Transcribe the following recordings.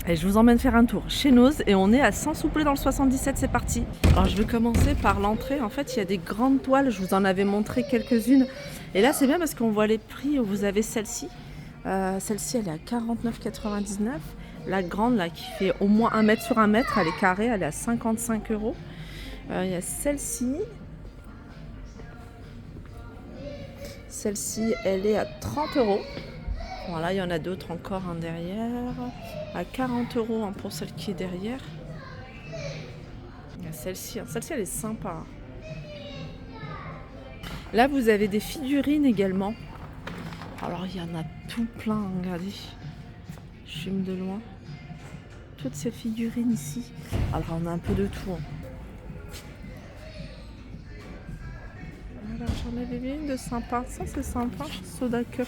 Et je vous emmène faire un tour chez Noz et on est à Saint-Souplé dans le 77, c'est parti. Alors je vais commencer par l'entrée. En fait, il y a des grandes toiles, je vous en avais montré quelques-unes. Et là, c'est bien parce qu'on voit les prix. Vous avez celle-ci. Celle-ci, elle est à 49,99 €. La grande, là, qui fait au moins 1 mètre sur 1 mètre, elle est carrée, elle est à 55 €. Il y a celle-ci. Celle-ci, elle est à 30 €. Voilà, il y en a d'autres encore derrière. À 40 € pour celle qui est derrière. Il y a celle-ci. Celle-ci, elle est sympa. Là, vous avez des figurines également. Alors, il y en a tout plein, regardez. Je filme de loin. Toutes ces figurines ici. Alors, on a un peu de tout. Voilà, j'en avais vu une de sympa. Ça, c'est sympa. Soda Cup.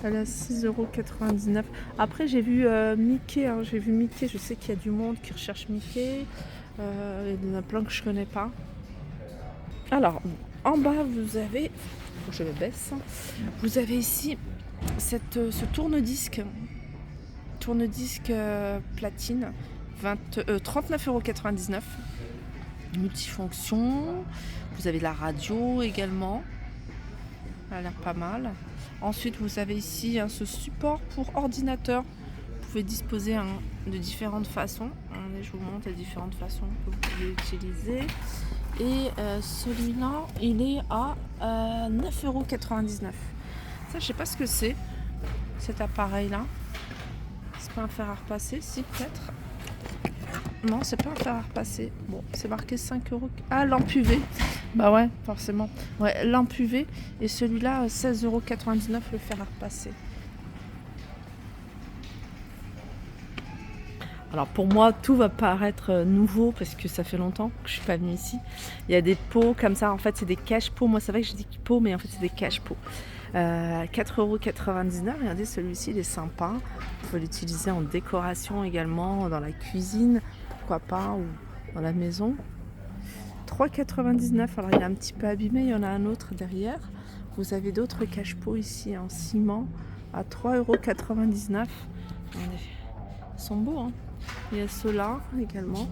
Elle est à 6,99 €. Après, j'ai vu Mickey. J'ai vu Mickey. Je sais qu'il y a du monde qui recherche Mickey. Il y en a plein que je connais pas. Alors, en bas, vous avez... Je me baisse. Vous avez ici ce tourne-disque. Tourne-disque platine. 39,99 €. Multifonction. Vous avez la radio également. Ça a l'air pas mal. Ensuite, vous avez ici ce support pour ordinateur. Vous pouvez disposer de différentes façons. Je vous montre les différentes façons que vous pouvez utiliser. Et celui-là, il est à 9,99 €. Ça, je sais pas ce que c'est, cet appareil-là. C'est pas un fer à repasser, si peut-être. Non, c'est pas un fer à repasser. Bon, c'est marqué 5 €. Ah, lampe UV. Bah ouais, forcément. Ouais, lampe UV. Et celui-là, 16,99 € le fer à repasser. Alors pour moi, tout va paraître nouveau parce que ça fait longtemps que je suis pas venue ici. Il y a des pots comme ça, en fait c'est des cache-pots. Moi c'est vrai que je dis pots, mais en fait c'est des cache-pots. 4,99 €. Regardez, celui-ci il est sympa. Vous pouvez l'utiliser en décoration également, dans la cuisine, pourquoi pas, ou dans la maison. 3,99 €. Alors il est un petit peu abîmé, il y en a un autre derrière. Vous avez d'autres cache-pots ici en ciment à 3,99 €. Ils sont beaux, hein. Il y a ceux-là également.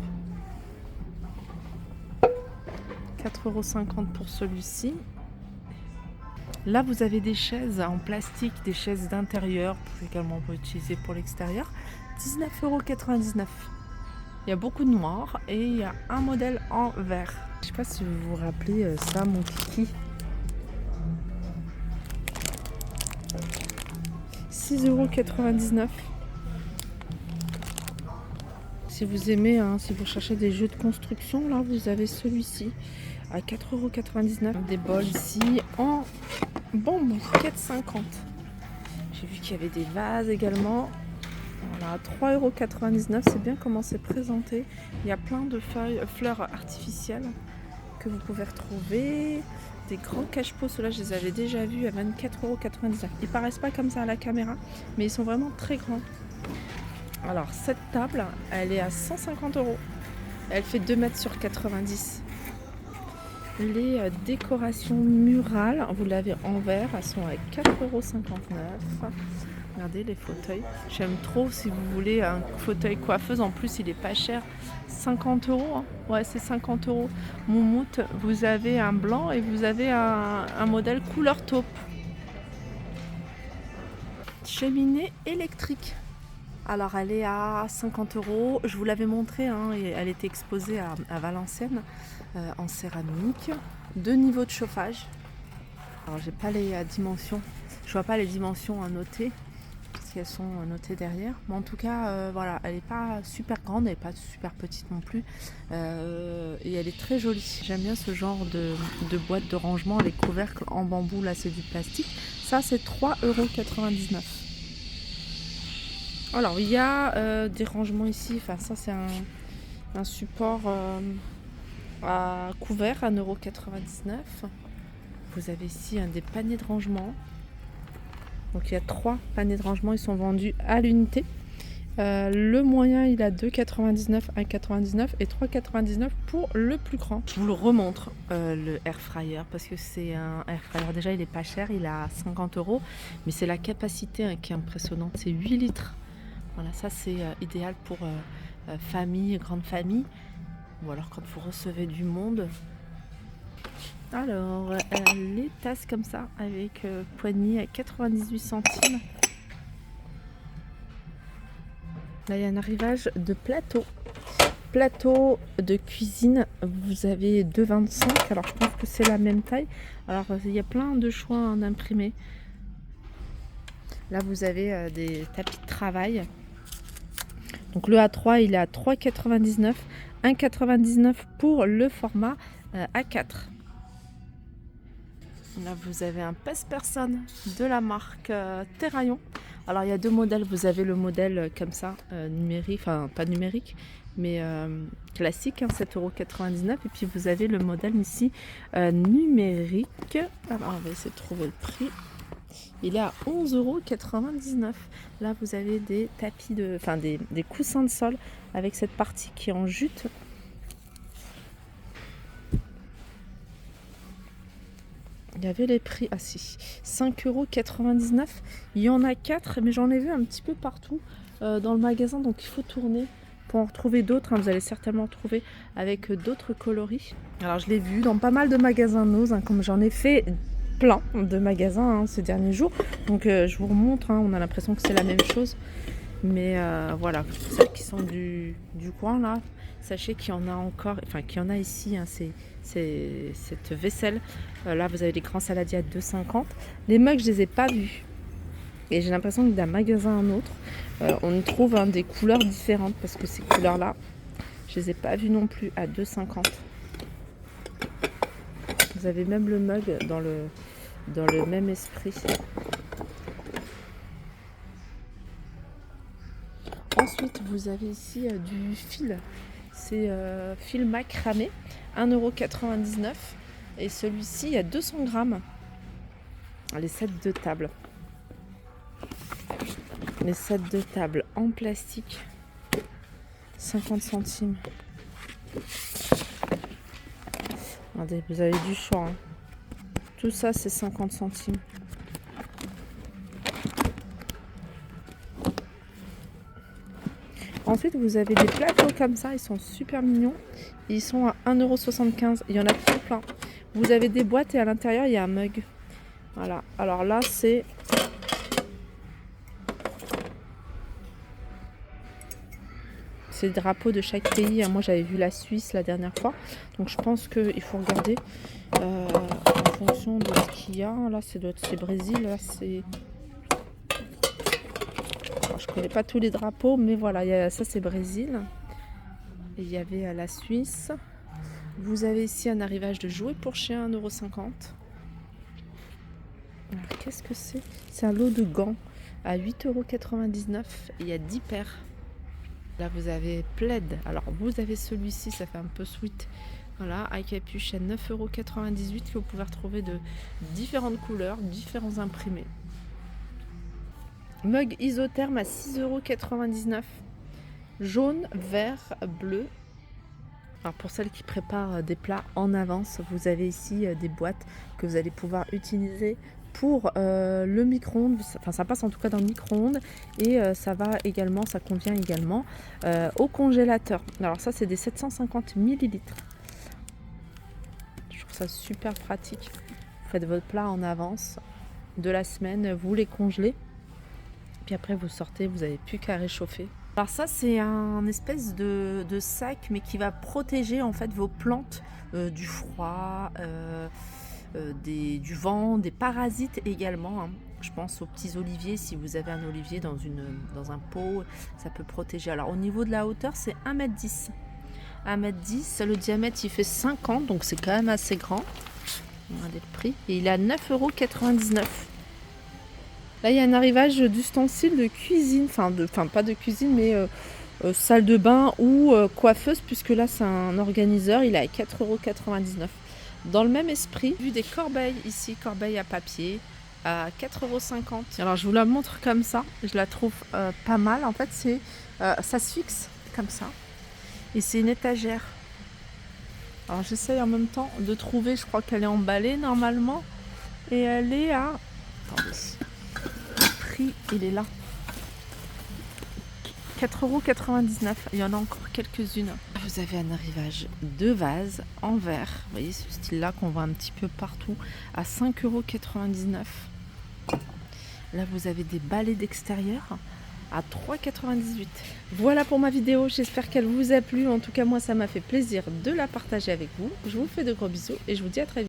4,50 € pour celui-ci. Là, vous avez des chaises en plastique, des chaises d'intérieur. Vous pouvez également utiliser pour l'extérieur. 19,99 €. Il y a beaucoup de noir et il y a un modèle en vert. Je ne sais pas si vous vous rappelez ça, mon kiki. 6,99 €. Si vous aimez, si vous cherchez des jeux de construction, là vous avez celui-ci à 4,99 €. Des bols ici en bambou, 4,50 €. J'ai vu qu'il y avait des vases également. Voilà, 3,99 €. C'est bien comment c'est présenté. Il y a plein de fleurs artificielles que vous pouvez retrouver. Des grands cache-pots, ceux-là je les avais déjà vus à 24,99 €. Ils paraissent pas comme ça à la caméra, mais ils sont vraiment très grands. Alors cette table, elle est à 150 €. Elle fait 2 mètres sur 90. Les décorations murales, vous l'avez en verre, elles sont à 4,59 €. Regardez les fauteuils. J'aime trop si vous voulez un fauteuil coiffeuse. En plus, il est pas cher. 50 €. Hein. Ouais, c'est 50 €. Moumoute, vous avez un blanc et vous avez un modèle couleur taupe. Cheminée électrique. Alors elle est à 50 €. Je vous l'avais montré, et elle était exposée à Valenciennes en céramique. 2 niveaux de chauffage. Alors j'ai pas les dimensions. Je vois pas les dimensions à noter parce qu'elles sont notées derrière. Mais en tout cas, voilà, elle n'est pas super grande, elle n'est pas super petite non plus. Et elle est très jolie. J'aime bien ce genre de boîte de rangement. Les couvercles en bambou, là c'est du plastique. Ça c'est 3,99 €. Alors, il y a des rangements ici. Enfin, ça, c'est un support à couvert à 1,99 €. Vous avez ici des paniers de rangement. Donc, il y a 3 paniers de rangement. Ils sont vendus à l'unité. Le moyen, il a 2,99 €, 1,99 € et 3,99 € pour le plus grand. Je vous le remontre, le air fryer, parce que c'est un air fryer. Déjà, il est pas cher. Il est à 50 €. Mais c'est la capacité qui est impressionnante. C'est 8 litres. Voilà, ça c'est idéal pour famille, grande famille, ou alors quand vous recevez du monde. Alors, les tasses comme ça, avec poignée à 98 centimes. Là, il y a un arrivage de plateau. Plateau de cuisine, vous avez 2,25. Alors, je pense que c'est la même taille. Alors, il y a plein de choix en imprimé. Là, vous avez des tapis de travail. Donc, le A3, il est à 3,99. 1,99 pour le format A4. Là, vous avez un pèse-personne de la marque Terraillon. Alors, il y a deux modèles. Vous avez le modèle comme ça, numérique, enfin pas numérique, mais classique, hein, 7,99 €. Et puis, vous avez le modèle ici numérique. Alors, on va essayer de trouver le prix. Il est à 11,99 €. Là, vous avez des tapis, des coussins de sol avec cette partie qui est en jute. Il y avait les prix, 5,99 €. Il y en a 4, mais j'en ai vu un petit peu partout dans le magasin, donc il faut tourner pour en retrouver d'autres. Vous allez certainement trouver avec d'autres coloris. Alors, je l'ai vu dans pas mal de magasins Nose, comme j'en ai fait plein de magasins ces derniers jours. Donc, je vous remontre, on a l'impression que c'est la même chose. Mais voilà, pour celles qui sont du coin là, sachez qu'il y en a encore, enfin qu'il y en a ici, c'est cette vaisselle. Là, vous avez les grands saladiers à 2,50 €. Les mugs, je les ai pas vus. Et j'ai l'impression que d'un magasin à un autre, on trouve des couleurs différentes parce que ces couleurs-là, je les ai pas vues non plus à 2,50 €. Vous avez même le mug dans le même esprit. Ensuite, vous avez ici du fil. C'est fil macramé, 1,99 €. Et celui-ci, il y a 200 grammes. Les sets de table. Les sets de table en plastique, 50 centimes. Regardez, vous avez du choix. Tout ça, c'est 50 centimes. Ensuite, vous avez des plateaux comme ça, ils sont super mignons. Ils sont à 1,75 €. Il y en a plein. Vous avez des boîtes et à l'intérieur, il y a un mug. Voilà. Alors là, c'est le drapeau de chaque pays. Moi, j'avais vu la Suisse la dernière fois. Donc, je pense qu'il faut regarder en fonction de ce qu'il y a. Là, c'est Brésil. Là, c'est... Alors, je ne connais pas tous les drapeaux, mais voilà, ça, c'est Brésil. Et il y avait la Suisse. Vous avez ici un arrivage de jouets pour chiens, 1,50 €. Alors, qu'est-ce que c'est? C'est un lot de gants à 8,99 €. Il y a 10 paires. Là, vous avez plaid. Alors, vous avez celui-ci, ça fait un peu sweet. Voilà, à capuche à 9,98 € que vous pouvez retrouver de différentes couleurs, différents imprimés. Mug isotherme à 6,99 €. Jaune, vert, bleu. Alors pour celles qui préparent des plats en avance, vous avez ici des boîtes que vous allez pouvoir utiliser pour le micro-ondes. Enfin, ça passe en tout cas dans le micro-ondes et ça convient également au congélateur. Alors ça, c'est des 750 ml. Je trouve ça super pratique. Vous faites votre plat en avance de la semaine, vous les congelez. Puis après, vous sortez, vous n'avez plus qu'à réchauffer. Alors ça, c'est un espèce de sac, mais qui va protéger en fait vos plantes du froid, du vent, des parasites également. Je pense aux petits oliviers. Si vous avez un olivier dans un pot, ça peut protéger. Alors au niveau de la hauteur, c'est 1,10 m. 1,10 m. Le diamètre, il fait 50, donc c'est quand même assez grand. Regardez le prix. Et il est à 9,99 €. Là, il y a un arrivage d'ustensiles de cuisine, enfin pas de cuisine, mais salle de bain ou coiffeuse, puisque là, c'est un organiseur, il est à 4,99 €. Dans le même esprit, j'ai vu des corbeilles ici, corbeilles à papier, à 4,50 €. Alors, je vous la montre comme ça, je la trouve pas mal. En fait, ça se fixe comme ça, et c'est une étagère. Alors, j'essaye en même temps de trouver, je crois qu'elle est emballée normalement, et elle est à... Attendez. Il est là, 4,99 €. Il y en a encore quelques-unes. Vous avez un arrivage de vase en verre. Vous voyez ce style-là qu'on voit un petit peu partout à 5,99 €. Là, vous avez des balais d'extérieur à 3,98 €. Voilà pour ma vidéo. J'espère qu'elle vous a plu. En tout cas, moi, ça m'a fait plaisir de la partager avec vous. Je vous fais de gros bisous et je vous dis à très vite.